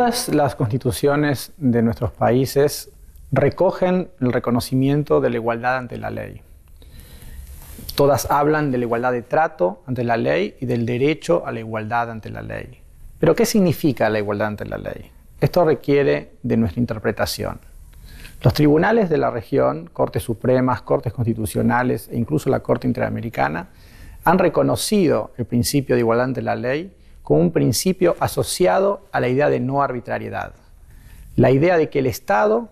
Todas las constituciones de nuestros países recogen el reconocimiento de la igualdad ante la ley. Todas hablan de la igualdad de trato ante la ley y del derecho a la igualdad ante la ley. Pero, ¿qué significa la igualdad ante la ley? Esto requiere de nuestra interpretación. Los tribunales de la región, Cortes Supremas, Cortes Constitucionales e incluso la Corte Interamericana han reconocido el principio de igualdad ante la ley como un principio asociado a la idea de no arbitrariedad. La idea de que el Estado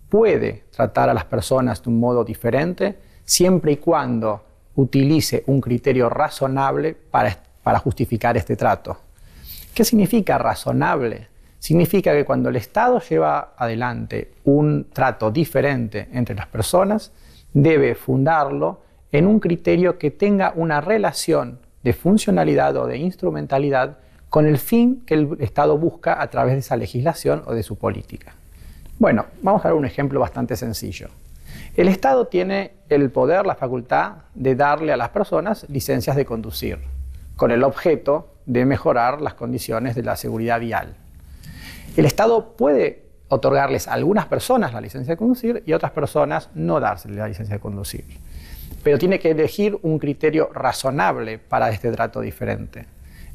puede tratar a las personas de un modo diferente siempre y cuando utilice un criterio razonable para justificar este trato. ¿Qué significa razonable? Significa que cuando el Estado lleva adelante un trato diferente entre las personas, debe fundarlo en un criterio que tenga una relación de funcionalidad o de instrumentalidad con el fin que el Estado busca a través de esa legislación o de su política. Bueno, vamos a dar un ejemplo bastante sencillo. El Estado tiene el poder, la facultad de darle a las personas licencias de conducir, con el objeto de mejorar las condiciones de la seguridad vial. El Estado puede otorgarles a algunas personas la licencia de conducir y a otras personas no dárseles la licencia de conducir. Pero tiene que elegir un criterio razonable para este trato diferente.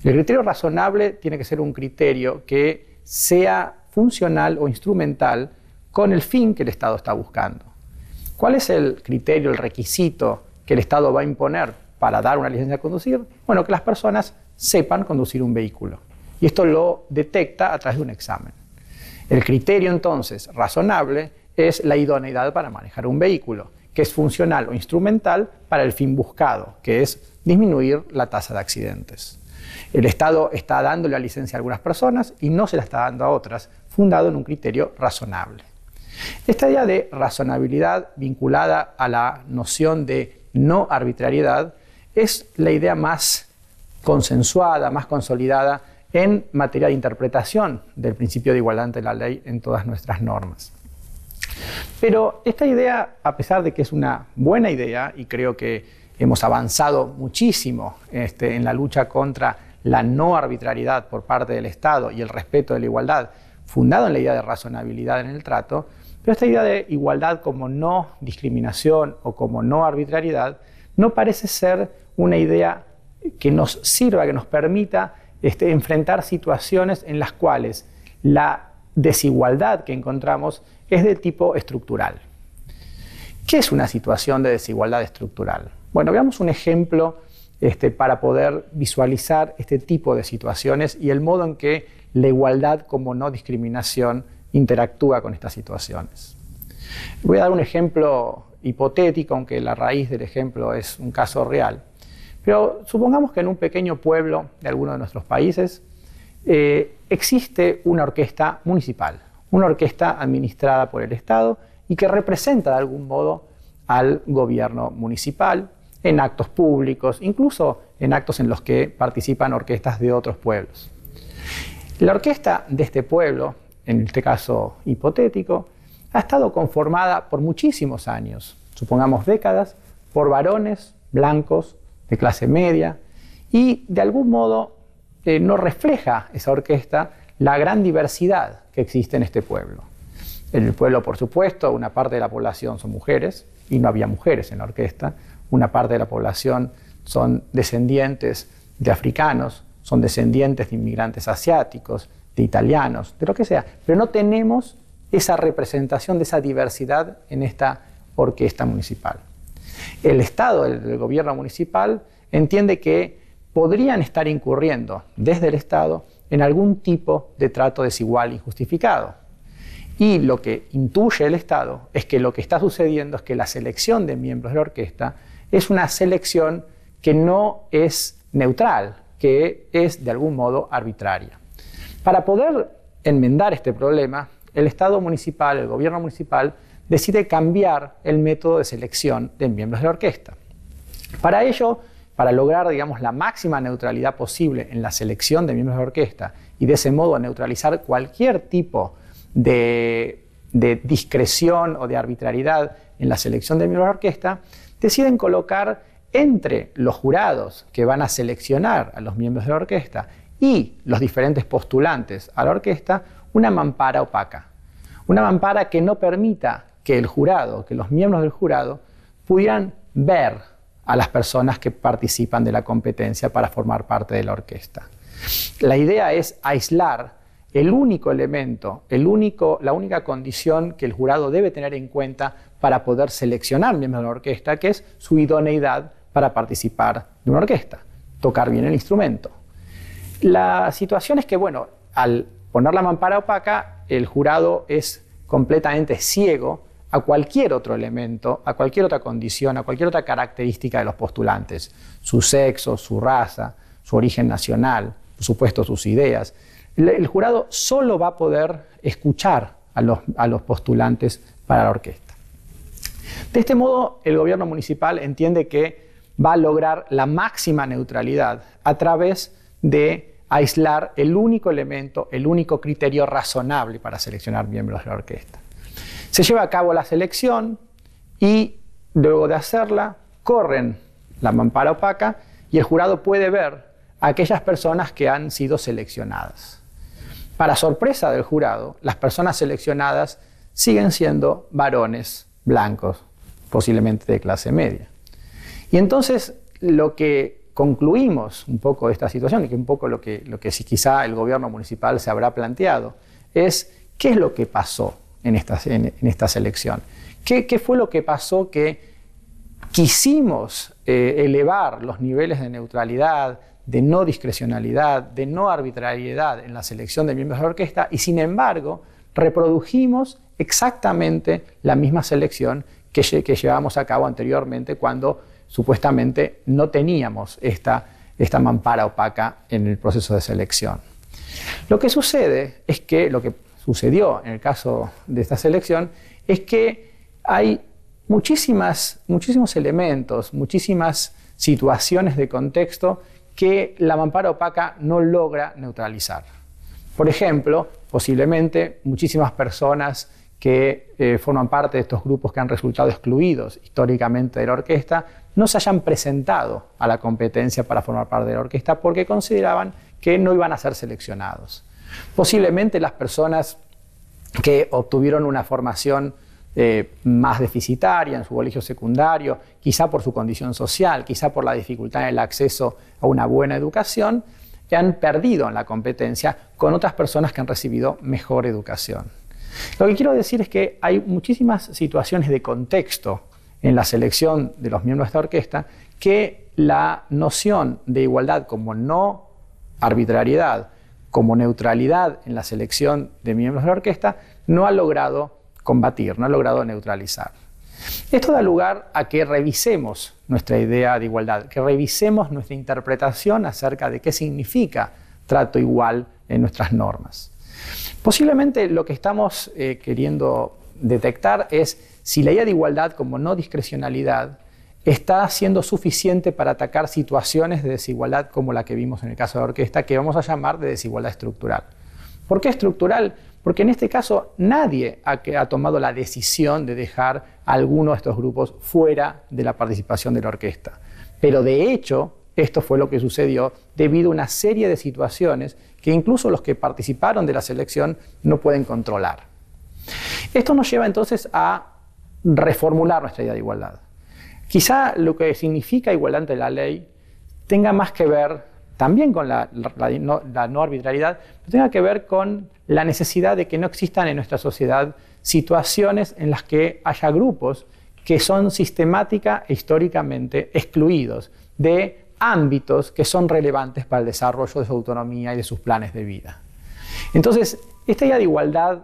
El criterio razonable tiene que ser un criterio que sea funcional o instrumental con el fin que el Estado está buscando. ¿Cuál es el criterio, el requisito que el Estado va a imponer para dar una licencia de conducir? Bueno, que las personas sepan conducir un vehículo. Y esto lo detecta a través de un examen. El criterio, entonces, razonable es la idoneidad para manejar un vehículo, que es funcional o instrumental para el fin buscado, que es disminuir la tasa de accidentes. El Estado está dando la licencia a algunas personas y no se la está dando a otras, fundado en un criterio razonable. Esta idea de razonabilidad vinculada a la noción de no arbitrariedad es la idea más consensuada, más consolidada en materia de interpretación del principio de igualdad ante la ley en todas nuestras normas. Pero esta idea, a pesar de que es una buena idea, y creo que hemos avanzado muchísimo en la lucha contra la no arbitrariedad por parte del Estado y el respeto de la igualdad, fundado en la idea de razonabilidad en el trato, pero esta idea de igualdad como no discriminación o como no arbitrariedad no parece ser una idea que nos sirva, que nos permita enfrentar situaciones en las cuales la desigualdad que encontramos es de tipo estructural. ¿Qué es una situación de desigualdad estructural? Bueno, veamos un ejemplo para poder visualizar este tipo de situaciones y el modo en que la igualdad como no discriminación interactúa con estas situaciones. Voy a dar un ejemplo hipotético, aunque la raíz del ejemplo es un caso real. Pero supongamos que en un pequeño pueblo de alguno de nuestros países existe una orquesta municipal, una orquesta administrada por el Estado y que representa de algún modo al gobierno municipal en actos públicos, incluso en actos en los que participan orquestas de otros pueblos. La orquesta de este pueblo, en este caso hipotético, ha estado conformada por muchísimos años, supongamos décadas, por varones blancos de clase media, y de algún modo no refleja esa orquesta la gran diversidad que existe en este pueblo. En el pueblo, por supuesto, una parte de la población son mujeres, y no había mujeres en la orquesta. Una parte de la población son descendientes de africanos, son descendientes de inmigrantes asiáticos, de italianos, de lo que sea. Pero no tenemos esa representación de esa diversidad en esta orquesta municipal. El Estado, el gobierno municipal, entiende que podrían estar incurriendo desde el Estado en algún tipo de trato desigual injustificado. Y lo que intuye el Estado es que lo que está sucediendo es que la selección de miembros de la orquesta es una selección que no es neutral, que es de algún modo arbitraria. Para poder enmendar este problema, el Estado municipal, el gobierno municipal, decide cambiar el método de selección de miembros de la orquesta. Para ello, para lograr, digamos, la máxima neutralidad posible en la selección de miembros de la orquesta y de ese modo neutralizar cualquier tipo de discreción o de arbitrariedad en la selección de miembros de la orquesta, deciden colocar entre los jurados que van a seleccionar a los miembros de la orquesta y los diferentes postulantes a la orquesta una mampara opaca. Una mampara que no permita que el jurado, que los miembros del jurado pudieran ver a las personas que participan de la competencia para formar parte de la orquesta. La idea es aislar el único elemento, la única condición que el jurado debe tener en cuenta para poder seleccionar miembros de la orquesta, que es su idoneidad para participar de una orquesta, tocar bien el instrumento. La situación es que, bueno, al poner la mampara opaca, el jurado es completamente ciego a cualquier otro elemento, a cualquier otra condición, a cualquier otra característica de los postulantes, su sexo, su raza, su origen nacional, por supuesto sus ideas. El jurado solo va a poder escuchar a los postulantes para la orquesta. De este modo, el gobierno municipal entiende que va a lograr la máxima neutralidad a través de aislar el único elemento, el único criterio razonable para seleccionar miembros de la orquesta. Se lleva a cabo la selección y luego de hacerla, corren la mampara opaca y el jurado puede ver a aquellas personas que han sido seleccionadas. Para sorpresa del jurado, las personas seleccionadas siguen siendo varones blancos, posiblemente de clase media. Y entonces lo que concluimos un poco de esta situación, y que un poco lo que sí, quizá el gobierno municipal se habrá planteado, es qué es lo que pasó en esta selección. ¿Qué fue lo que pasó que quisimos elevar los niveles de neutralidad, de no discrecionalidad, de no arbitrariedad en la selección de miembros de la orquesta y sin embargo reprodujimos exactamente la misma selección que llevábamos a cabo anteriormente cuando supuestamente no teníamos esta mampara opaca en el proceso de selección? Lo que sucede es que, lo que sucedió en el caso de esta selección, es que hay muchísimos elementos, muchísimas situaciones de contexto que la mampara opaca no logra neutralizar. Por ejemplo, posiblemente muchísimas personas que forman parte de estos grupos que han resultado excluidos históricamente de la orquesta no se hayan presentado a la competencia para formar parte de la orquesta porque consideraban que no iban a ser seleccionados. Posiblemente las personas que obtuvieron una formación más deficitaria en su colegio secundario, quizá por su condición social, quizá por la dificultad en el acceso a una buena educación, que han perdido en la competencia con otras personas que han recibido mejor educación. Lo que quiero decir es que hay muchísimas situaciones de contexto en la selección de los miembros de esta orquesta que la noción de igualdad como no arbitrariedad, como neutralidad en la selección de miembros de la orquesta, no ha logrado combatir, no ha logrado neutralizar. Esto da lugar a que revisemos nuestra idea de igualdad, que revisemos nuestra interpretación acerca de qué significa trato igual en nuestras normas. Posiblemente lo que estamos queriendo detectar es si la idea de igualdad como no discrecionalidad está siendo suficiente para atacar situaciones de desigualdad como la que vimos en el caso de la orquesta, que vamos a llamar de desigualdad estructural. ¿Por qué estructural? Porque en este caso nadie ha tomado la decisión de dejar a alguno de estos grupos fuera de la participación de la orquesta. Pero de hecho, esto fue lo que sucedió debido a una serie de situaciones que incluso los que participaron de la selección no pueden controlar. Esto nos lleva entonces a reformular nuestra idea de igualdad. Quizá lo que significa igualdad ante la ley tenga más que ver también con la no arbitrariedad, pero tenga que ver con la necesidad de que no existan en nuestra sociedad situaciones en las que haya grupos que son sistemática e históricamente excluidos de ámbitos que son relevantes para el desarrollo de su autonomía y de sus planes de vida. Entonces, esta idea de igualdad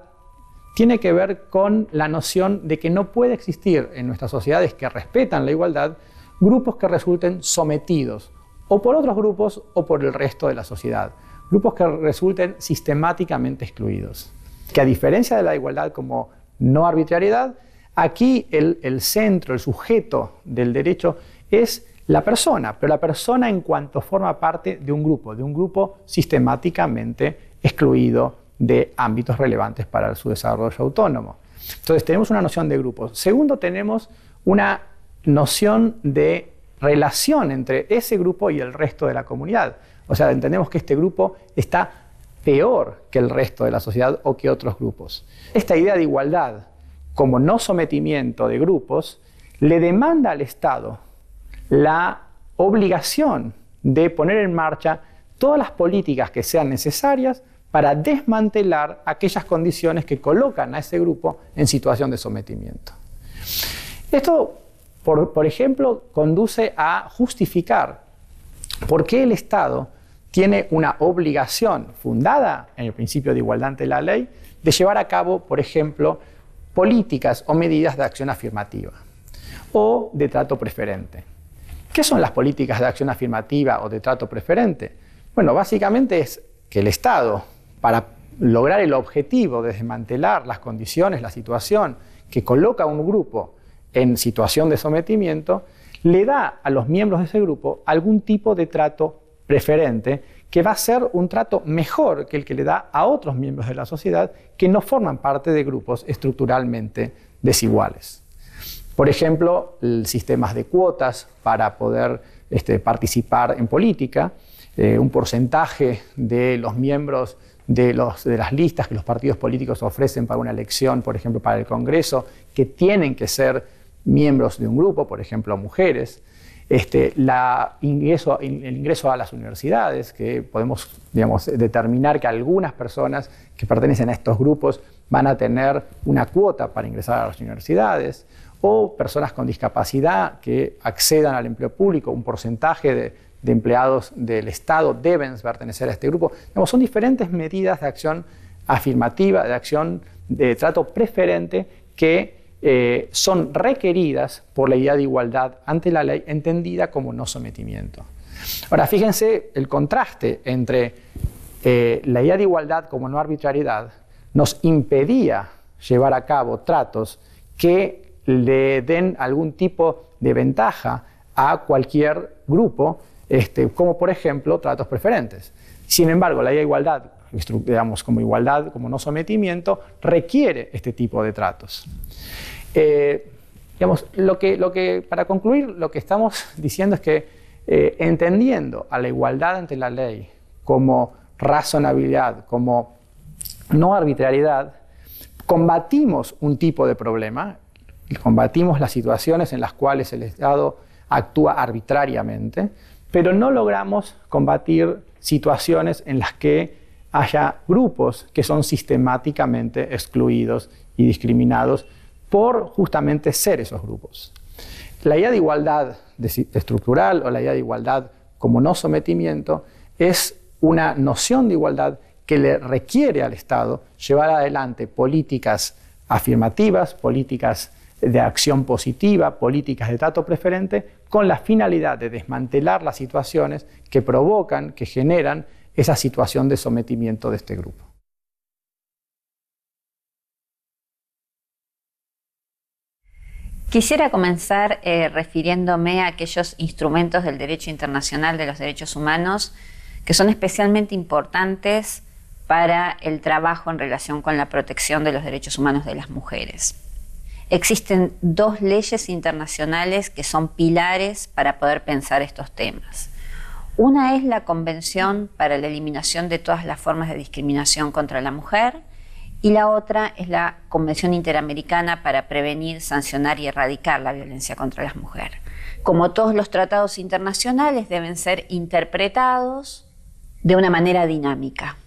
tiene que ver con la noción de que no puede existir en nuestras sociedades que respetan la igualdad grupos que resulten sometidos o por otros grupos o por el resto de la sociedad, grupos que resulten sistemáticamente excluidos. Que a diferencia de la igualdad como no arbitrariedad, aquí el centro, el sujeto del derecho es la persona, pero la persona en cuanto forma parte de un grupo sistemáticamente excluido de ámbitos relevantes para su desarrollo autónomo. Entonces tenemos una noción de grupos. Segundo, tenemos una noción de relación entre ese grupo y el resto de la comunidad. O sea, entendemos que este grupo está peor que el resto de la sociedad o que otros grupos. Esta idea de igualdad como no sometimiento de grupos le demanda al Estado la obligación de poner en marcha todas las políticas que sean necesarias para desmantelar aquellas condiciones que colocan a ese grupo en situación de sometimiento. Esto, por ejemplo, conduce a justificar por qué el Estado tiene una obligación fundada en el principio de igualdad ante la ley de llevar a cabo, por ejemplo, políticas o medidas de acción afirmativa o de trato preferente. ¿Qué son las políticas de acción afirmativa o de trato preferente? Bueno, básicamente es que el Estado, para lograr el objetivo de desmantelar las condiciones, la situación que coloca a un grupo en situación de sometimiento, le da a los miembros de ese grupo algún tipo de trato preferente que va a ser un trato mejor que el que le da a otros miembros de la sociedad que no forman parte de grupos estructuralmente desiguales. Por ejemplo, sistemas de cuotas para poder participar en política, un porcentaje de los miembros de las listas que los partidos políticos ofrecen para una elección, por ejemplo, para el Congreso, que tienen que ser miembros de un grupo, por ejemplo, mujeres, el ingreso a las universidades, que podemos, determinar que algunas personas que pertenecen a estos grupos van a tener una cuota para ingresar a las universidades, o personas con discapacidad que accedan al empleo público, un porcentaje de empleados del Estado deben pertenecer a este grupo. Son diferentes medidas de acción afirmativa, de acción de trato preferente que son requeridas por la idea de igualdad ante la ley, entendida como no sometimiento. Ahora, fíjense el contraste entre la idea de igualdad como no arbitrariedad nos impedía llevar a cabo tratos que le den algún tipo de ventaja a cualquier grupo, como por ejemplo tratos preferentes. Sin embargo, la idea de igualdad, como igualdad, como no sometimiento, requiere este tipo de tratos. Para concluir, lo que estamos diciendo es que entendiendo a la igualdad ante la ley como razonabilidad, como no arbitrariedad, combatimos un tipo de problema, combatimos las situaciones en las cuales el Estado actúa arbitrariamente, pero no logramos combatir situaciones en las que haya grupos que son sistemáticamente excluidos y discriminados por justamente ser esos grupos. La idea de igualdad estructural o la idea de igualdad como no sometimiento es una noción de igualdad que le requiere al Estado llevar adelante políticas afirmativas, políticas de acción positiva, políticas de trato preferente, con la finalidad de desmantelar las situaciones que provocan, que generan esa situación de sometimiento de este grupo. Quisiera comenzar refiriéndome a aquellos instrumentos del derecho internacional de los derechos humanos que son especialmente importantes para el trabajo en relación con la protección de los derechos humanos de las mujeres. Existen dos leyes internacionales que son pilares para poder pensar estos temas. Una es la Convención para la Eliminación de todas las formas de discriminación contra la mujer y la otra es la Convención Interamericana para prevenir, sancionar y erradicar la violencia contra las mujeres. Como todos los tratados internacionales, deben ser interpretados de una manera dinámica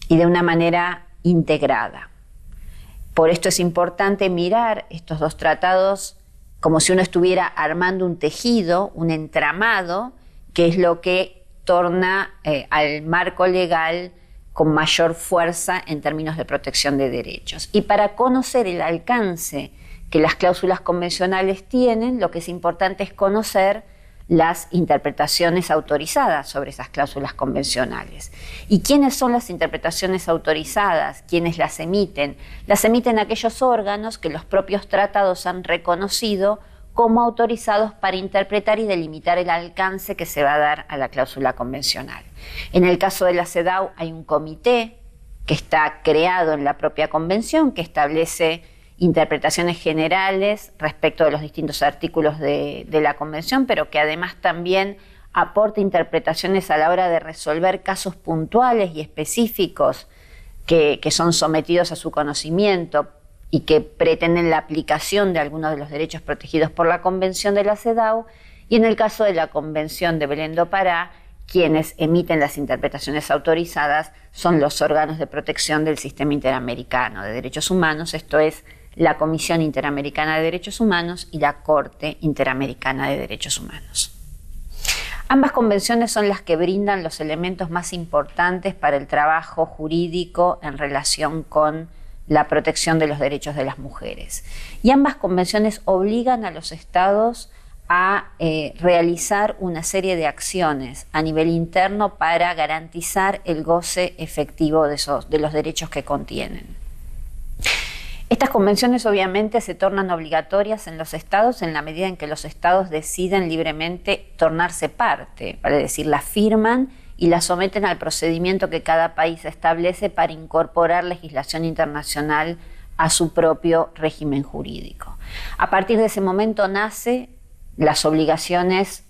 y de una manera integrada. Por esto es importante mirar estos dos tratados como si uno estuviera armando un tejido, un entramado, que es lo que torna al marco legal con mayor fuerza en términos de protección de derechos. Y para conocer el alcance que las cláusulas convencionales tienen, lo que es importante es conocer las interpretaciones autorizadas sobre esas cláusulas convencionales. ¿Y quiénes son las interpretaciones autorizadas? ¿Quiénes las emiten? Las emiten aquellos órganos que los propios tratados han reconocido como autorizados para interpretar y delimitar el alcance que se va a dar a la cláusula convencional. En el caso de la CEDAW hay un comité que está creado en la propia convención que establece interpretaciones generales respecto de los distintos artículos de la Convención, pero que además también aporta interpretaciones a la hora de resolver casos puntuales y específicos que son sometidos a su conocimiento y que pretenden la aplicación de algunos de los derechos protegidos por la Convención de la CEDAW, y en el caso de la Convención de Belén do Pará, quienes emiten las interpretaciones autorizadas son los órganos de protección del Sistema Interamericano de Derechos Humanos, esto es, la Comisión Interamericana de Derechos Humanos y la Corte Interamericana de Derechos Humanos. Ambas convenciones son las que brindan los elementos más importantes para el trabajo jurídico en relación con la protección de los derechos de las mujeres. Y ambas convenciones obligan a los estados a realizar una serie de acciones a nivel interno para garantizar el goce efectivo de los derechos que contienen. Estas convenciones obviamente se tornan obligatorias en los estados en la medida en que los estados deciden libremente tornarse parte, vale decir, las firman y las someten al procedimiento que cada país establece para incorporar legislación internacional a su propio régimen jurídico. A partir de ese momento nacen las obligaciones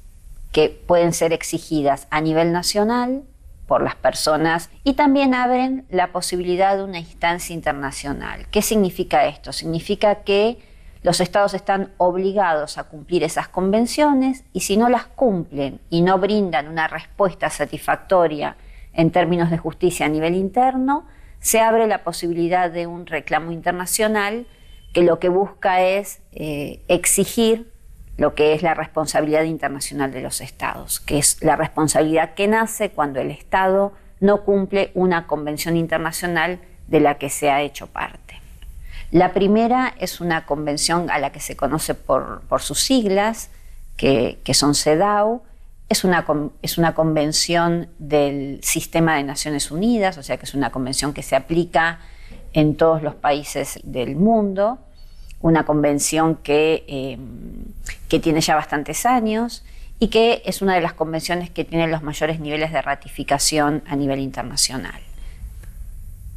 que pueden ser exigidas a nivel nacional por las personas y también abren la posibilidad de una instancia internacional. ¿Qué significa esto? Significa que los estados están obligados a cumplir esas convenciones y si no las cumplen y no brindan una respuesta satisfactoria en términos de justicia a nivel interno, se abre la posibilidad de un reclamo internacional que lo que busca es exigir lo que es la responsabilidad internacional de los estados, que es la responsabilidad que nace cuando el estado no cumple una convención internacional de la que se ha hecho parte. La primera es una convención a la que se conoce por sus siglas, que son CEDAW. Es una convención del Sistema de Naciones Unidas, o sea que es una convención que se aplica en todos los países del mundo, una convención que tiene ya bastantes años y que es una de las convenciones que tiene los mayores niveles de ratificación a nivel internacional.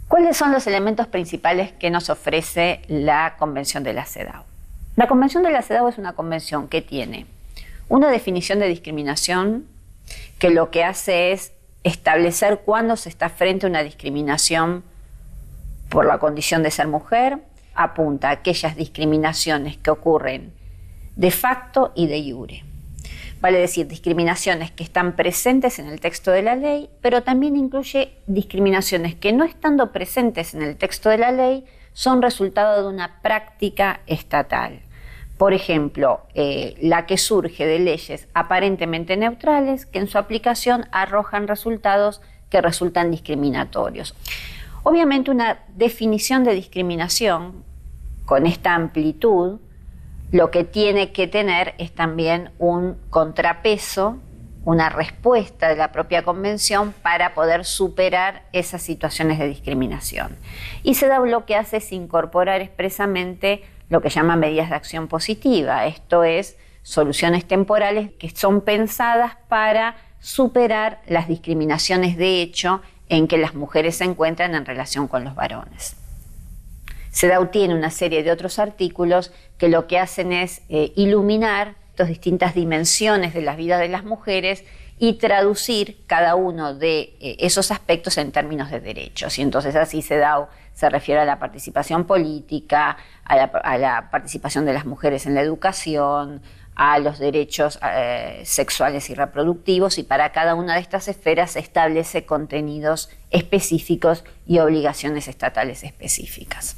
¿Cuáles son los elementos principales que nos ofrece la Convención de la CEDAW? La Convención de la CEDAW es una convención que tiene una definición de discriminación que lo que hace es establecer cuándo se está frente a una discriminación por la condición de ser mujer, apunta a aquellas discriminaciones que ocurren de facto y de iure. Vale decir, discriminaciones que están presentes en el texto de la ley, pero también incluye discriminaciones que no estando presentes en el texto de la ley son resultado de una práctica estatal. Por ejemplo, la que surge de leyes aparentemente neutrales que en su aplicación arrojan resultados que resultan discriminatorios. Obviamente una definición de discriminación con esta amplitud lo que tiene que tener es también un contrapeso, una respuesta de la propia convención para poder superar esas situaciones de discriminación. Y CEDAW lo que hace es incorporar expresamente lo que llama medidas de acción positiva, esto es, soluciones temporales que son pensadas para superar las discriminaciones de hecho en que las mujeres se encuentran en relación con los varones. CEDAW tiene una serie de otros artículos que lo que hacen es iluminar las distintas dimensiones de la vida de las mujeres y traducir cada uno de esos aspectos en términos de derechos. Y entonces así CEDAW se refiere a la participación política, a la participación de las mujeres en la educación, a los derechos sexuales y reproductivos, y para cada una de estas esferas se establece contenidos específicos y obligaciones estatales específicas.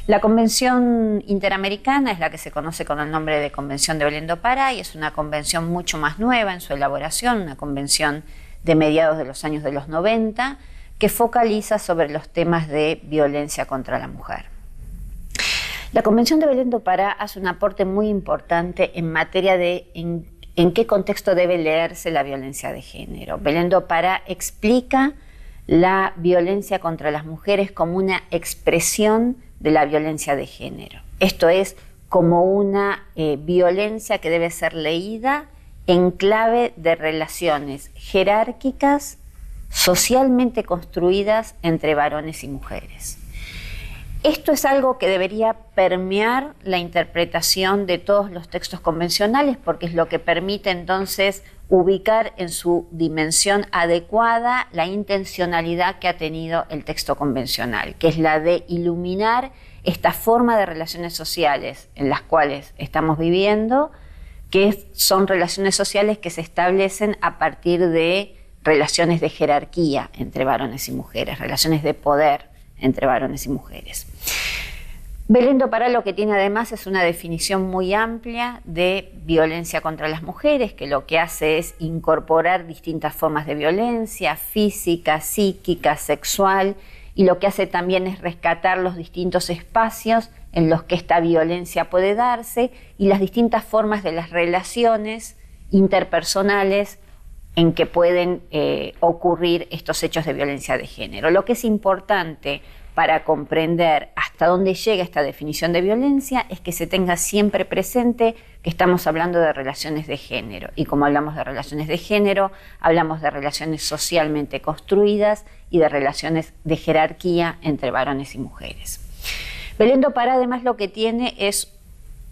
La Convención Interamericana es la que se conoce con el nombre de Convención de Belén do Pará y es una convención mucho más nueva en su elaboración, una convención de mediados de los años de los 90 que focaliza sobre los temas de violencia contra la mujer. La Convención de Belén do Pará hace un aporte muy importante en materia de en qué contexto debe leerse la violencia de género. Belén do Pará explica la violencia contra las mujeres como una expresión de la violencia de género. Esto es como una violencia que debe ser leída en clave de relaciones jerárquicas socialmente construidas entre varones y mujeres. Esto es algo que debería permear la interpretación de todos los textos convencionales, porque es lo que permite entonces ubicar en su dimensión adecuada la intencionalidad que ha tenido el texto convencional, que es la de iluminar esta forma de relaciones sociales en las cuales estamos viviendo, que son relaciones sociales que se establecen a partir de relaciones de jerarquía entre varones y mujeres, relaciones de poder entre varones y mujeres. Belén do Pará lo que tiene además es una definición muy amplia de violencia contra las mujeres, que lo que hace es incorporar distintas formas de violencia, física, psíquica, sexual, y lo que hace también es rescatar los distintos espacios en los que esta violencia puede darse y las distintas formas de las relaciones interpersonales en que pueden ocurrir estos hechos de violencia de género. Lo que es importante para comprender hasta dónde llega esta definición de violencia es que se tenga siempre presente que estamos hablando de relaciones de género. Y como hablamos de relaciones de género, hablamos de relaciones socialmente construidas y de relaciones de jerarquía entre varones y mujeres. Belén do Pará además lo que tiene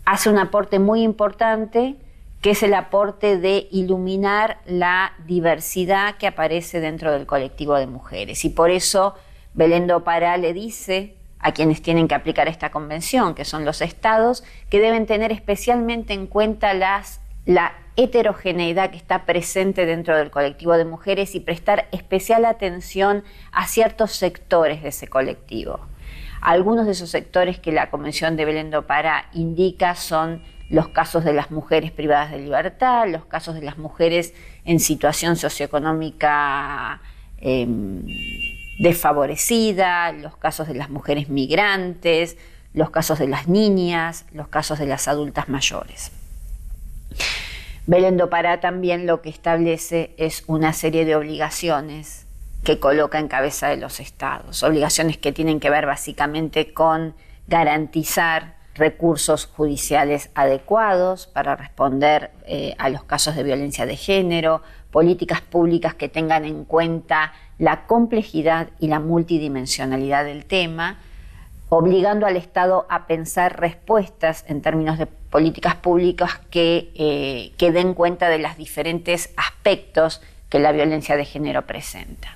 hace un aporte muy importante, que es el aporte de iluminar la diversidad que aparece dentro del colectivo de mujeres. Y por eso Belén do Pará le dice a quienes tienen que aplicar esta convención, que son los estados, que deben tener especialmente en cuenta la heterogeneidad que está presente dentro del colectivo de mujeres y prestar especial atención a ciertos sectores de ese colectivo. Algunos de esos sectores que la Convención de Belén do Pará indica son los casos de las mujeres privadas de libertad, los casos de las mujeres en situación socioeconómica desfavorecida, los casos de las mujeres migrantes, los casos de las niñas, los casos de las adultas mayores. Belén do Pará también lo que establece es una serie de obligaciones que coloca en cabeza de los estados, obligaciones que tienen que ver básicamente con garantizar recursos judiciales adecuados para responder a los casos de violencia de género, políticas públicas que tengan en cuenta la complejidad y la multidimensionalidad del tema, obligando al Estado a pensar respuestas en términos de políticas públicas que den cuenta de los diferentes aspectos que la violencia de género presenta.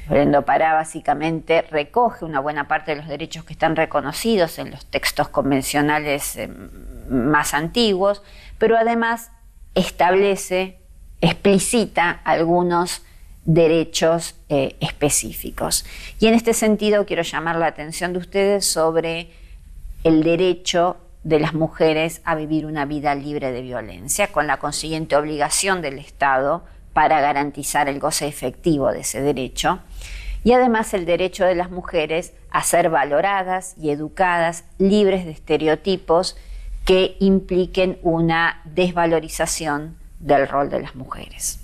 Belén do Pará básicamente recoge una buena parte de los derechos que están reconocidos en los textos convencionales más antiguos, pero además explicita algunos derechos específicos. Y en este sentido quiero llamar la atención de ustedes sobre el derecho de las mujeres a vivir una vida libre de violencia, con la consiguiente obligación del Estado para garantizar el goce efectivo de ese derecho, y además el derecho de las mujeres a ser valoradas y educadas libres de estereotipos que impliquen una desvalorización del rol de las mujeres.